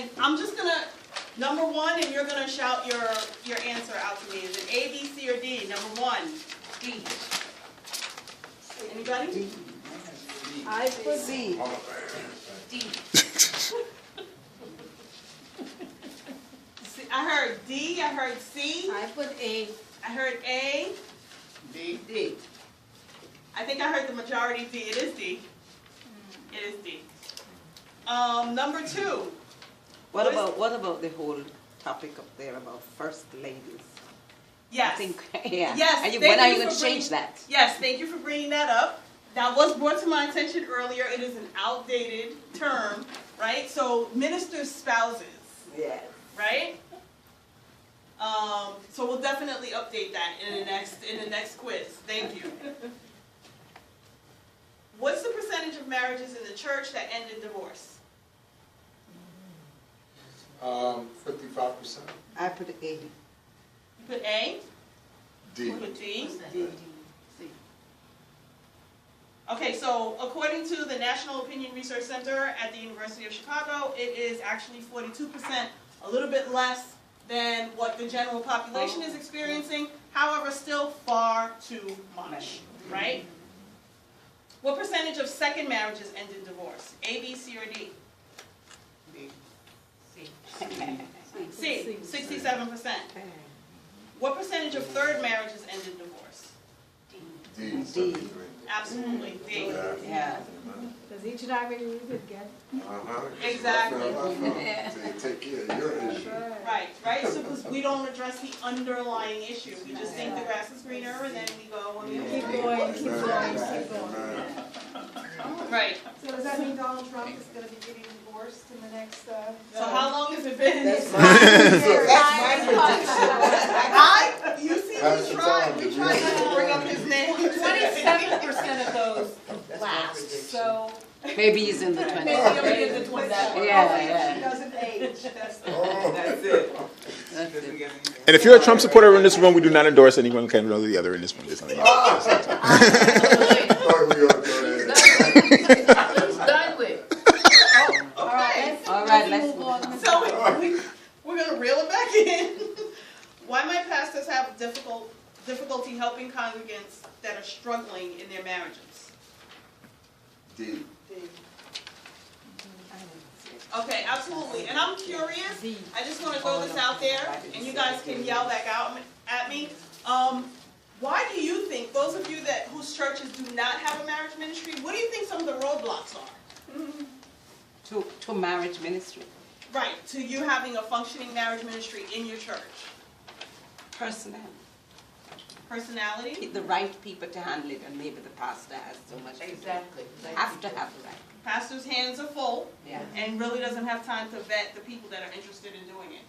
And I'm just gonna, number one, and you're gonna shout your answer out to me. Is it A, B, C, or D? Number one. D. Anybody? D. I put C. D. I heard D, I heard C. I put A. I heard A. D. D. I think I heard the majority D. It is D. It is D. Number two. What about the whole topic up there about first ladies? Yes. I think, yeah. Yes. When are you going to change that? Yes, thank you for bringing that up. That was brought to my attention earlier. It is an outdated term, right? So ministers' spouses. Yes. Right? So we'll definitely update that in the next quiz. Thank you. What's the percentage of marriages in the church that end in divorce? 55%. I put A. You put A? D. You put D? D. Okay, so according to the National Opinion Research Center at the University of Chicago, it is actually 42%, a little bit less than what the general population is experiencing. However, still far too much, right? What percentage of second marriages end in divorce? A, B, C, or D? C. 67%. What percentage of third marriages end in divorce? D. Absolutely, D. Yeah. Because each and every we could get. Exactly. So you take care of your issue. Right. So because we don't address the underlying issue, we just think the grass is greener, and then we go. Keep going. Right. So does that mean Donald Trump is going to be getting divorced in the next? So how long has it been? That's my You see, we tried not to bring up his name. 27% of those last. So Maybe he's in the 20s. maybe in the 20s. Yeah. She doesn't age. That's it. And if you're a Trump supporter in this room, we do not endorse anyone one or the other in this room. There's nothing else. Done with. All right, let's move on. So we're going to reel it back in. Why might pastors have difficulty helping congregants that are struggling in their marriages? D. Okay, absolutely. And I'm curious. I just want to throw this out there, and you guys can yell back out at me. Why do you think, those of you whose churches do not have a marriage ministry, what do you think some of the roadblocks are? To marriage ministry. Right, to you having a functioning marriage ministry in your church. Personnel. Personality? The right people to handle it, and maybe the pastor has so much to do. Exactly. Have to have the right. Pastor's hands are full, Yeah. and really doesn't have time to vet the people that are interested in doing it.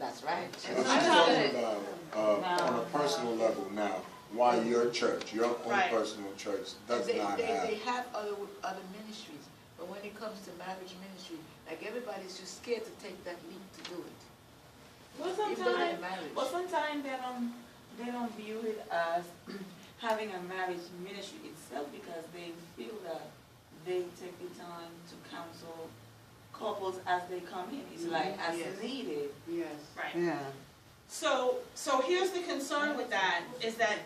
That's right. I'm talking about on a personal level now. Why your church, your own Right. personal church, does not They have. have other ministries, but when it comes to marriage ministry, like everybody's just scared to take that leap to do it. Even in marriage. Sometimes they don't view it as having a marriage ministry itself because they feel that they take the time to counsel couples as they come in. It's like as needed. Yes. Right. Yeah. So here's the concern with that, is that,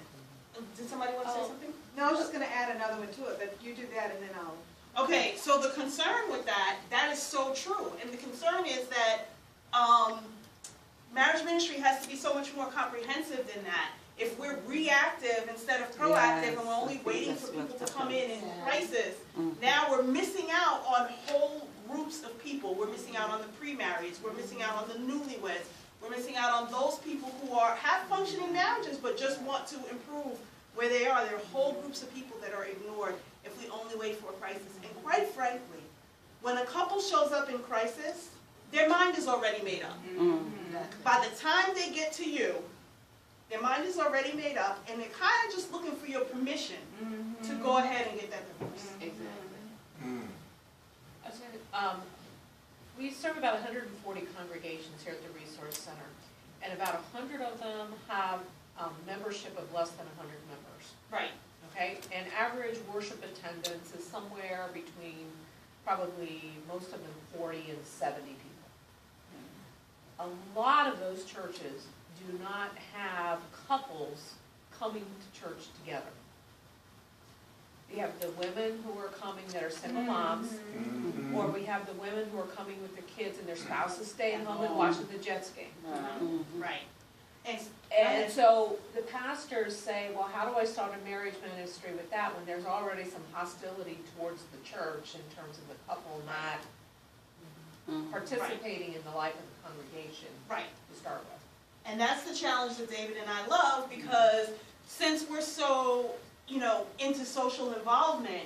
did somebody want to say something? No, I was just going to add another one to it, but you do that and then I'll. Okay, so the concern with that is so true. And the concern is that marriage ministry has to be so much more comprehensive than that. If we're reactive instead of proactive and we're only waiting for people to come in crisis, now we're missing out on whole groups of people. We're missing out on the pre-marrieds. We're missing out on the newlyweds. We're missing out on those people who have functioning marriages but just want to improve where they are. There are whole groups of people that are ignored if we only wait for a crisis. And quite frankly, when a couple shows up in crisis, their mind is already made up. By the time they get to you, their mind is already made up, and they're kind of just looking for your permission to go ahead and get that divorce. Exactly. We serve about 140 congregations here at the Resource Center, and about 100 of them have membership of less than 100 members. Right. Okay, and average worship attendance is somewhere between probably most of them 40 and 70 people. A lot of those churches do not have couples coming to church together. We have the women who are coming that are single moms, or we have the women who are coming with their kids and their spouses staying home and watching the Jets game. Right. And so the pastors say, well, how do I start a marriage ministry with that when there's already some hostility towards the church in terms of the couple not participating in the life of the congregation to start with. And that's the challenge that David and I love, because since we're so, into social involvement,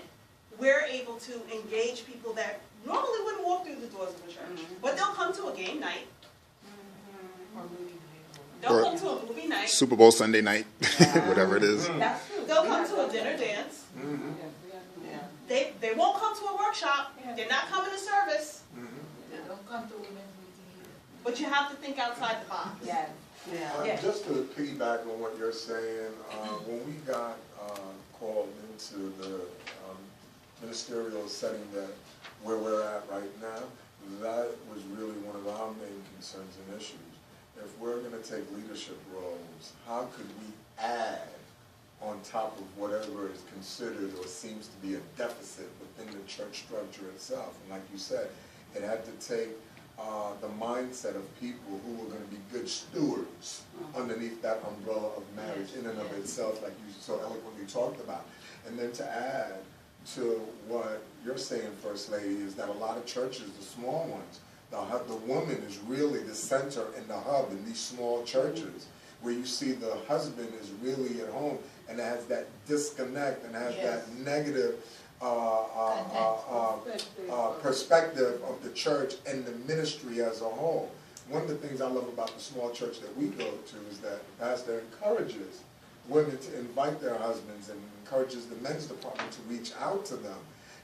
we're able to engage people that normally wouldn't walk through the doors of a church. But they'll come to a game night. Or movie night. They'll come to a movie night. Super Bowl Sunday night, whatever it is. That's true. They'll come to a dinner dance. They won't come to a workshop. They're not coming to service. They don't come to women's meeting either. But you have to think outside the box. Just to piggyback on what you're saying, when we got called into the ministerial setting where we're at right now, that was really one of our main concerns and issues. If we're going to take leadership roles, how could we add on top of whatever is considered or seems to be a deficit within the church structure itself? And like you said, it had to take the mindset of people who were going to be good stewards underneath that umbrella of marriage in and of itself, like you so eloquently talked about. And then to add to what you're saying, First Lady, is that a lot of churches, the small ones, the woman is really the center and the hub in these small churches, where you see the husband is really at home and has that disconnect and has that negative perspective of the church and the ministry as a whole. One of the things I love about the small church that we go to is that the pastor encourages women to invite their husbands and encourages the men's department to reach out to them,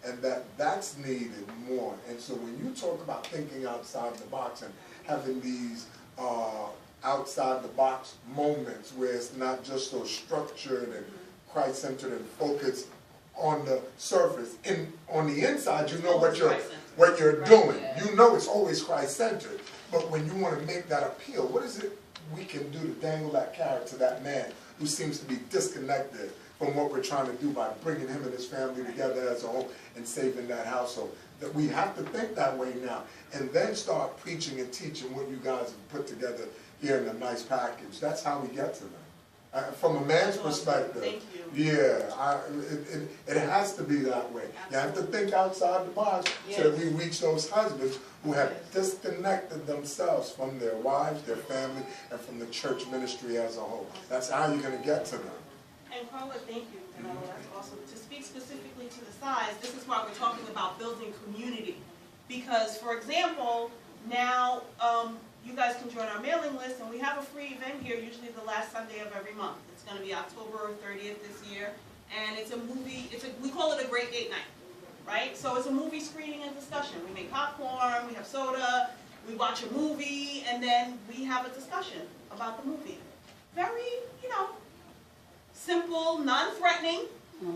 and that's needed more. And so when you talk about thinking outside the box and having these outside the box moments where it's not just so structured and Christ-centered and focused on the surface, on the inside you know what you're doing. You know it's always Christ-centered. But when you want to make that appeal, what is it we can do to dangle that carrot to that man who seems to be disconnected from what we're trying to do by bringing him and his family together as a whole and saving that household? That we have to think that way now, and then start preaching and teaching what you guys have put together here in a nice package. That's how we get to them. From a man's perspective, Thank you. it has to be that way. You have to think outside the box so that we reach those husbands who have disconnected themselves from their wives, their family, and from the church ministry as a whole. That's how you're going to get to them. And Carla, thank you. And that's awesome. To speak specifically to the size, this is why we're talking about building community. Because, for example, now you guys can join our mailing list, and we have a free event here, usually the last Sunday of every month. It's going to be October 30th this year, and it's a movie. We call it a great date night, right? So it's a movie screening and discussion. We make popcorn, we have soda, we watch a movie, and then we have a discussion about the movie. Very, simple, non-threatening,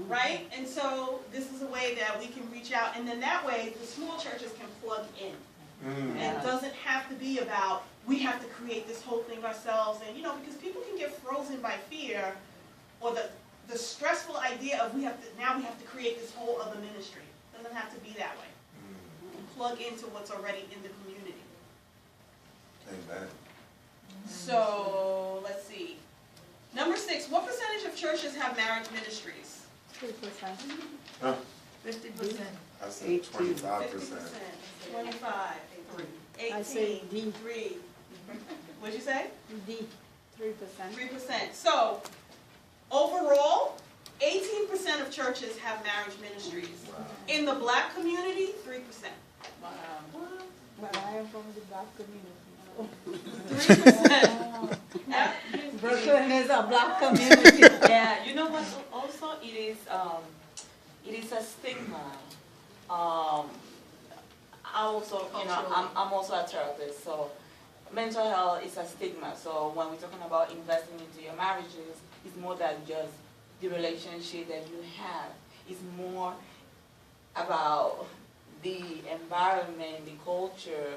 right? And so this is a way that we can reach out, and then that way the small churches can plug in. And it doesn't have to be about, we have to create this whole thing ourselves, and because people can get frozen by fear, or the stressful idea of we have to create this whole other ministry. It doesn't have to be that way. And plug into what's already in the community. Amen. So let's see. Number 6, what percentage of churches have marriage ministries? 3%. 50%. I said 25%. 25. 18. I say D. 3. What'd you say? D. 3%. 3%. So, overall, 18% of churches have marriage ministries. Wow. In the black community, 3%. Wow. But I am from the black community. 3%. Brooklyn is a black community. Yeah, you know what? Also, it is a stigma. I'm also a therapist, so mental health is a stigma. So when we're talking about investing into your marriages, it's more than just the relationship that you have. It's more about the environment, the culture,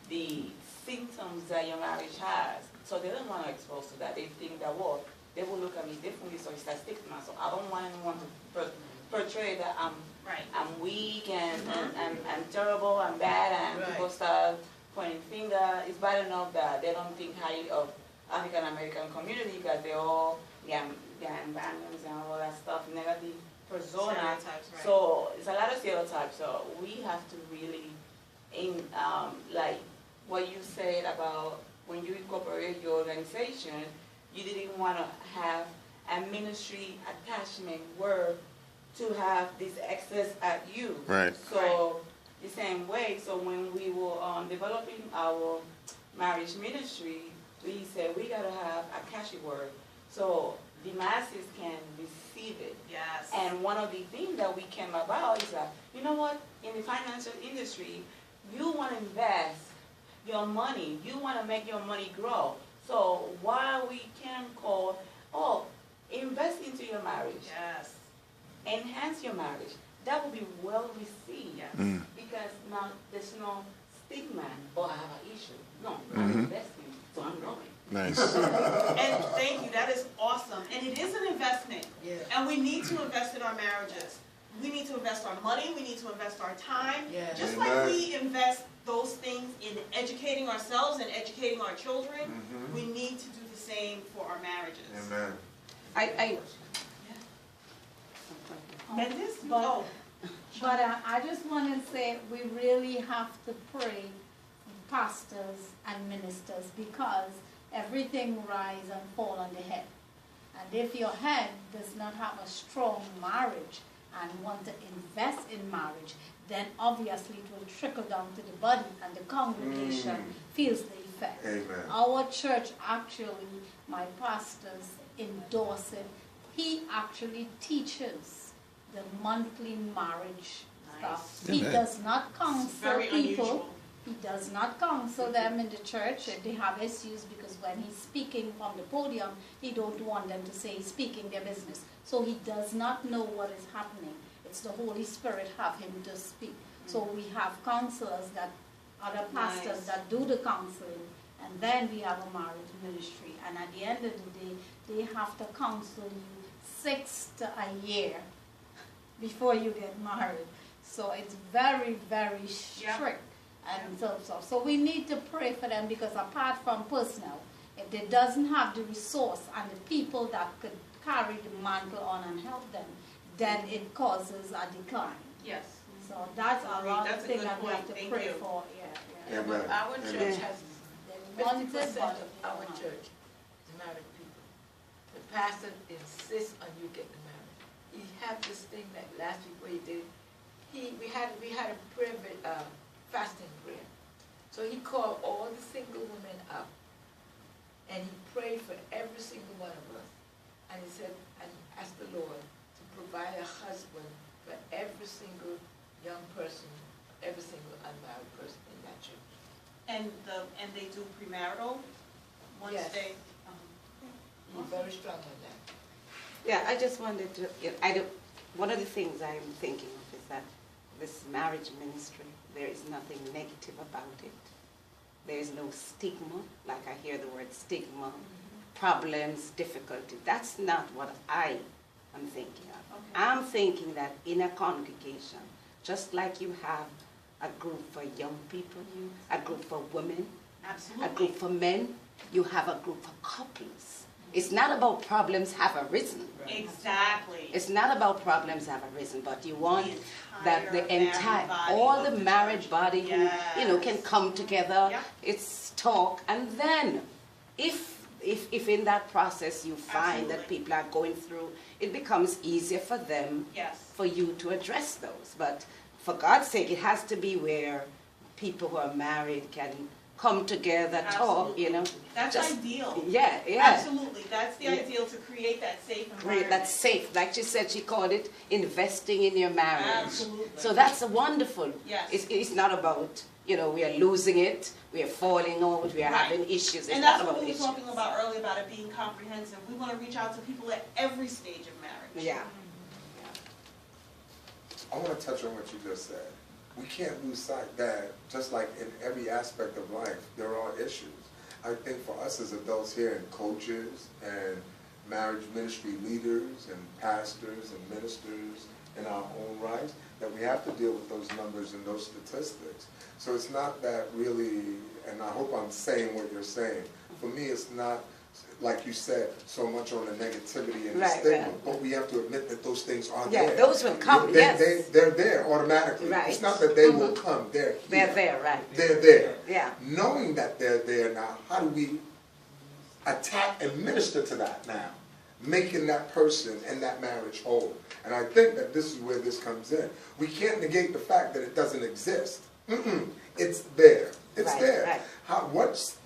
the symptoms that your marriage has. So they don't want to expose to that. They think that, well, they will look at me differently, so it's a stigma. So I don't want anyone to portray that I'm weak and I'm terrible, I'm bad, and people start pointing finger. It's bad enough that they don't think highly of African American community because they're all gang bangers and all that stuff, negative persona. Stereotypes, right. So it's a lot of stereotypes. So we have to really, like what you said about when you incorporate your organization, you didn't want to have a ministry attachment where to have this access at you. Right. So the same way, so when we were developing our marriage ministry, we said we got to have a catchy word so the masses can receive it. Yes. And one of the things that we came about is that, you know what, in the financial industry, you want to invest your money, you want to make your money grow. So while we can call, invest into your marriage, Yes. enhance your marriage, that will be well received. Yes. Because now there's no stigma, I have an issue. No, I'm investing, so I'm growing. Nice. And thank you, that is awesome. And it is an investment. Yeah. And we need to invest in our marriages. We need to invest our money, we need to invest our time. Yeah. Just Amen. like we invest those things in educating ourselves and educating our children, we need to do the same for our marriages. Amen. And this, But I just want to say we really have to pray for pastors and ministers because everything rise and fall on the head. And if your head does not have a strong marriage and want to invest in marriage, then obviously it will trickle down to the body and the congregation feels the effect. Amen. Our church actually, my pastors endorse it. He actually teaches the monthly marriage stuff. He Amen. does not counsel very people. unusual. He does not counsel them in the church if they have issues because when he's speaking from the podium, he don't want them to say he's speaking their business. So he does not know what is happening. It's the Holy Spirit have him to speak. So we have counselors that, other pastors that do the counseling, and then we have a marriage ministry. And at the end of the day, they have to counsel you 6 to a year before you get married. So it's very, very strict. And so we need to pray for them because apart from personnel, if they doesn't have the resource and the people that could carry the mantle on and help them, then it causes a decline. Yes. So that's a lot of That's a things good that we have point. to Thank pray you. for. Yeah. Amen. Our Amen. church has They want it, 50% but of our church is married people. The pastor insists on you getting married. He had this thing that last week where he did. We had a prayer, fasting prayer. So he called all the single women up, and he prayed for every single one of us. And he said, and asked the Lord to provide a husband for every single young person, every single unmarried person in that church. And they do premarital once Yes. they. He's very strong on that. Yeah, I just wanted to, one of the things I'm thinking of is that this marriage ministry, there is nothing negative about it. There is no stigma, like I hear the word stigma, problems, difficulty. That's not what I am thinking of. Okay. I'm thinking that in a congregation, just like you have a group for young people, a group for women, a Absolutely. group for men, you have a group for couples. It's not about problems have arisen. Exactly. It's not about problems have arisen, but you want that the married entire, body all of the the married church. body who, can come together, Yeah. it's talk, and then if in that process you find that Absolutely. people are going through, it becomes easier for them, Yes. for you to address those. But for God's sake, it has to be where people who are married can come together, talk, That's just- ideal. Yeah. Absolutely. That's the Yeah. ideal to create that safe environment. Great, that's safe. Like she said, she called it investing in your marriage. Absolutely. So that's a wonderful. Yes. It's not about, we are losing it, we are falling out, we are Right. having issues. It's And not that's about what we were issues. talking about earlier about it being comprehensive. We want to reach out to people at every stage of marriage. Yeah. I want to touch on what you just said. we can't lose sight that just like in every aspect of life, there are issues. I think for us as adults here and coaches and marriage ministry leaders and pastors and ministers in our own rights, that we have to deal with those numbers and those statistics. So it's not that really, and I hope I'm saying what you're saying, for me it's not, like you said, so much on the negativity and the stigma, but we have to admit that those things are there. Yeah, those will come, yes. They're there automatically. Right. It's not that they will come, they're here. They're there, right. They're there. Yeah. Knowing that they're there now, how do we attack and minister to that now? Making that person and that marriage whole. And I think that this is where this comes in. We can't negate the fact that it doesn't exist. It's there. It's there. Right.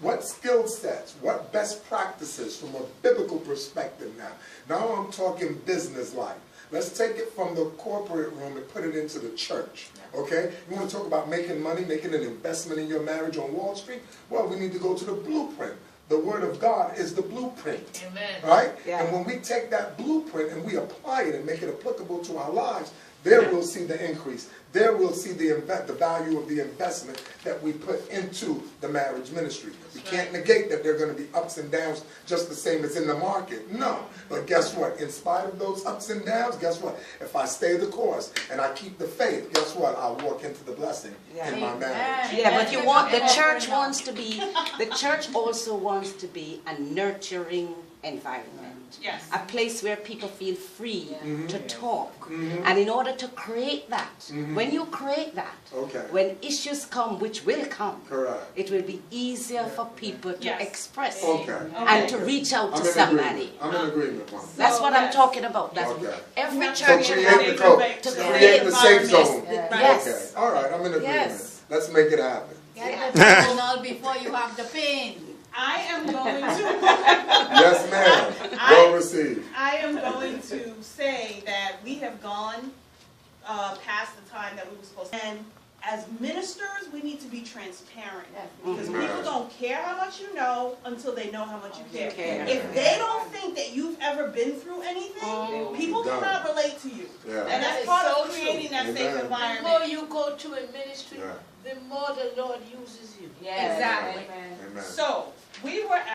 What skill sets, what best practices from a biblical perspective now? Now I'm talking business life. Let's take it from the corporate room and put it into the church. Okay? You want to talk about making money, making an investment in your marriage on Wall Street? Well, we need to go to the blueprint. The Word of God is the blueprint. Amen. Right? Yeah. And when we take that blueprint and we apply it and make it applicable to our lives, there we'll see the increase. There we'll see the value of the investment that we put into the marriage ministry. We can't negate that there are going to be ups and downs just the same as in the market. No. But guess what? In spite of those ups and downs, guess what? If I stay the course and I keep the faith, guess what? I'll walk into the blessing in my marriage. Yeah, but you want, the church wants to be, the church also wants to be a nurturing environment. Yes. A place where people feel free to talk. And in order to create that, when you create that, when issues come, which will come, it will be easier for people to express and to reach out to somebody. I'm in agreement, Mom. That's what I'm talking about. That's every church to create the safe zone. Yes. Okay. All right, I'm in agreement. Let's make it happen. Get the Tylenol before you have the pain. I am going to. Yes, ma'am. Well received. I am going to say that we have gone past the time that we were supposed to. And as ministers, we need to be transparent. Because people don't care how much you know until they know how much you care. If they don't think that you've ever been through anything, people cannot relate to you. And that's part of creating that safe environment. The more you go to a ministry, the more the Lord uses you. Exactly. Amen. So, we were